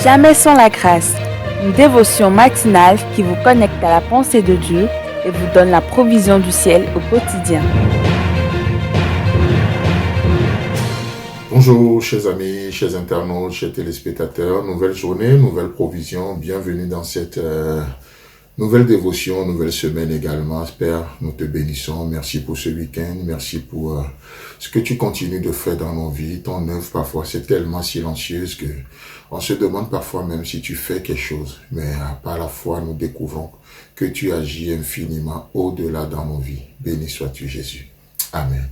Jamais sans la grâce, une dévotion matinale qui vous connecte à la pensée de Dieu et vous donne la provision du ciel au quotidien. Bonjour chers amis, chers internautes, chers téléspectateurs, nouvelle journée, nouvelle provision, bienvenue dans cette nouvelle dévotion, nouvelle semaine également. Père, nous te bénissons, merci pour ce week-end, merci pour ce que tu continues de faire dans nos vies. Ton œuvre parfois c'est tellement silencieuse que on se demande parfois même si tu fais quelque chose, mais par la foi nous découvrons que tu agis infiniment au-delà dans nos vies. Béni sois-tu Jésus. Amen.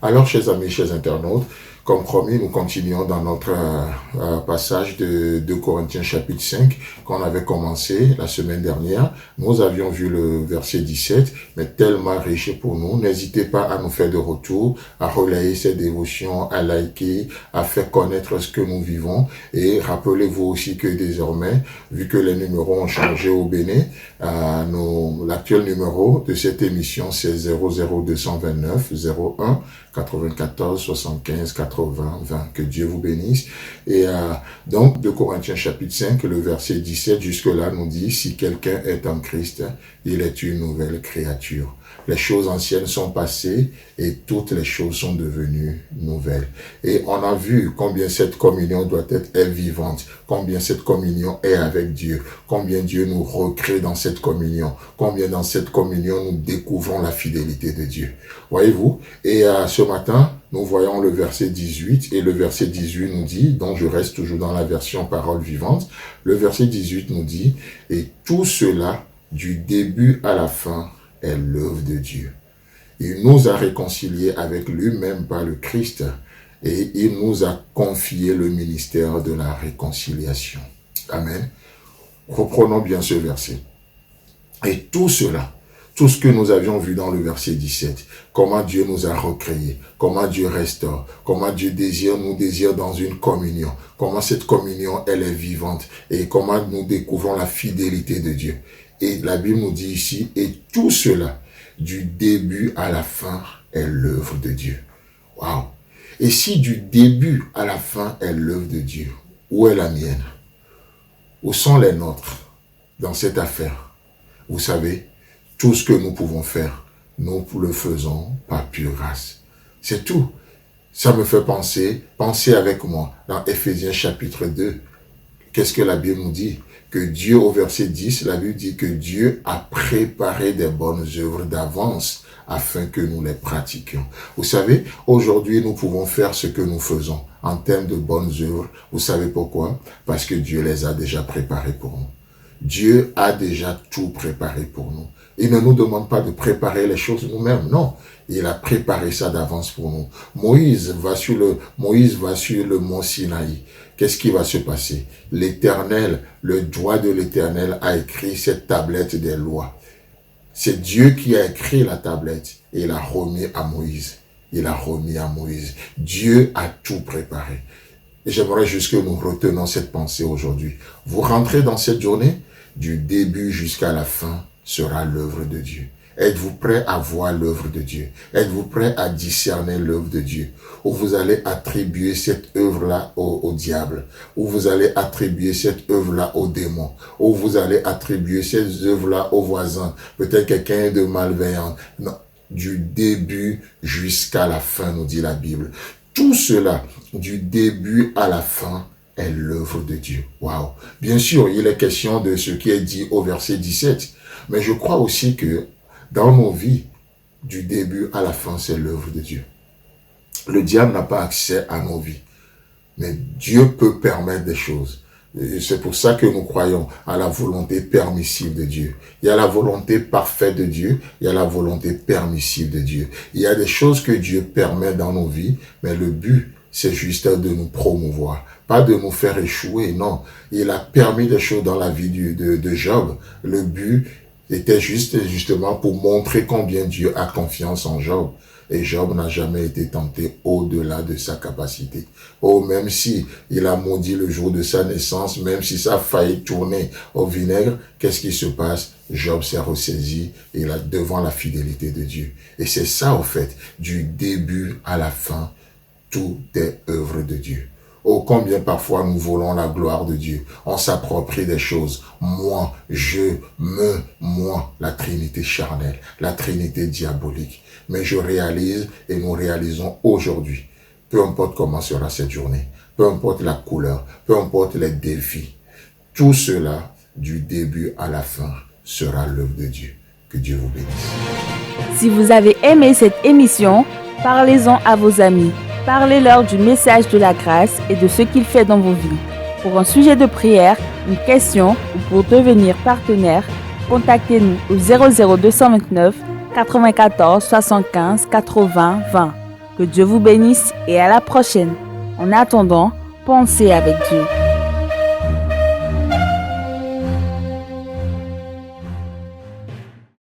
Alors chers amis, chers internautes, comme promis, nous continuons dans notre passage de 2 Corinthiens chapitre 5 qu'on avait commencé la semaine dernière. Nous avions vu le verset 17, mais tellement riche pour nous. N'hésitez pas à nous faire de retour, à relayer ces dévotions, à liker, à faire connaître ce que nous vivons. Et rappelez-vous aussi que désormais, vu que les numéros ont changé au Bénin, l'actuel numéro de cette émission c'est 00229 01 94 75 80 20. Que Dieu vous bénisse. Et donc, 2 Corinthiens chapitre 5, le verset 17 jusque-là nous dit, si quelqu'un est en Christ, il est une nouvelle créature. Les choses anciennes sont passées et toutes les choses sont devenues nouvelles. Et on a vu combien cette communion doit être vivante, combien cette communion est avec Dieu, combien Dieu nous recrée dans cette communion, combien dans cette communion nous découvrons la fidélité de Dieu. Voyez-vous? Et ce matin, nous voyons le verset 18 et le verset 18 nous dit, donc je reste toujours dans la version parole vivante, le verset 18 nous dit, et tout cela du début à la fin est l'œuvre de Dieu. Il nous a réconciliés avec lui-même par le Christ et il nous a confié le ministère de la réconciliation. Amen. Reprenons bien ce verset. Et tout cela, tout ce que nous avions vu dans le verset 17, comment Dieu nous a recréés, comment Dieu restaure, comment Dieu nous désire dans une communion, comment cette communion, elle est vivante et comment nous découvrons la fidélité de Dieu. Et la Bible nous dit ici, et tout cela, du début à la fin, est l'œuvre de Dieu. Waouh! Et si du début à la fin est l'œuvre de Dieu, où est la mienne? Où sont les nôtres dans cette affaire? Vous savez, tout ce que nous pouvons faire, nous le faisons par pure grâce. C'est tout. Ça me fait pensez avec moi, dans Éphésiens chapitre 2. Qu'est-ce que la Bible nous dit? Que Dieu, au verset 10, la Bible dit que Dieu a préparé des bonnes œuvres d'avance afin que nous les pratiquions. Vous savez, aujourd'hui, nous pouvons faire ce que nous faisons en termes de bonnes œuvres. Vous savez pourquoi? Parce que Dieu les a déjà préparées pour nous. Dieu a déjà tout préparé pour nous. Il ne nous demande pas de préparer les choses nous-mêmes, non. Il a préparé ça d'avance pour nous. Moïse va sur le mont Sinaï. Qu'est-ce qui va se passer? L'Éternel, le doigt de l'Éternel a écrit cette tablette des lois. C'est Dieu qui a écrit la tablette et il a remis à Moïse. Dieu a tout préparé. Et j'aimerais juste que nous retenons cette pensée aujourd'hui. Vous rentrez dans cette journée, du début jusqu'à la fin sera l'œuvre de Dieu. Êtes-vous prêt à voir l'œuvre de Dieu? Êtes-vous prêt à discerner l'œuvre de Dieu? Ou vous allez attribuer cette œuvre-là au diable? Ou vous allez attribuer cette œuvre-là aux démons? Ou vous allez attribuer cette œuvre-là aux voisins? Peut-être quelqu'un de malveillant. Non, du début jusqu'à la fin, nous dit la Bible. Tout cela, du début à la fin, est l'œuvre de Dieu. Waouh! Bien sûr, il est question de ce qui est dit au verset 17. Mais je crois aussi que dans nos vies, du début à la fin, c'est l'œuvre de Dieu. Le diable n'a pas accès à nos vies. Mais Dieu peut permettre des choses. Et c'est pour ça que nous croyons à la volonté permissive de Dieu. Il y a la volonté parfaite de Dieu, il y a la volonté permissive de Dieu. Il y a des choses que Dieu permet dans nos vies, mais le but, c'est juste de nous promouvoir, pas de nous faire échouer, non. Il a permis des choses dans la vie de Job. Le but était justement pour montrer combien Dieu a confiance en Job. Et Job n'a jamais été tenté au-delà de sa capacité. Oh, même si il a maudit le jour de sa naissance, même si ça a failli tourner au vinaigre, qu'est-ce qui se passe? Job s'est ressaisi et là, devant la fidélité de Dieu. Et c'est ça, au fait, du début à la fin, tout est œuvre de Dieu. Oh, combien parfois nous volons la gloire de Dieu. On s'approprie des choses. Moi, moi, la Trinité charnelle, la Trinité diabolique. Mais je réalise et nous réalisons aujourd'hui, peu importe comment sera cette journée, peu importe la couleur, peu importe les défis, tout cela, du début à la fin, sera l'œuvre de Dieu. Que Dieu vous bénisse. Si vous avez aimé cette émission, parlez-en à vos amis. Parlez-leur du message de la grâce et de ce qu'il fait dans vos vies. Pour un sujet de prière, une question ou pour devenir partenaire, contactez-nous au 00229 94 75 80 20. Que Dieu vous bénisse et à la prochaine. En attendant, pensez avec Dieu.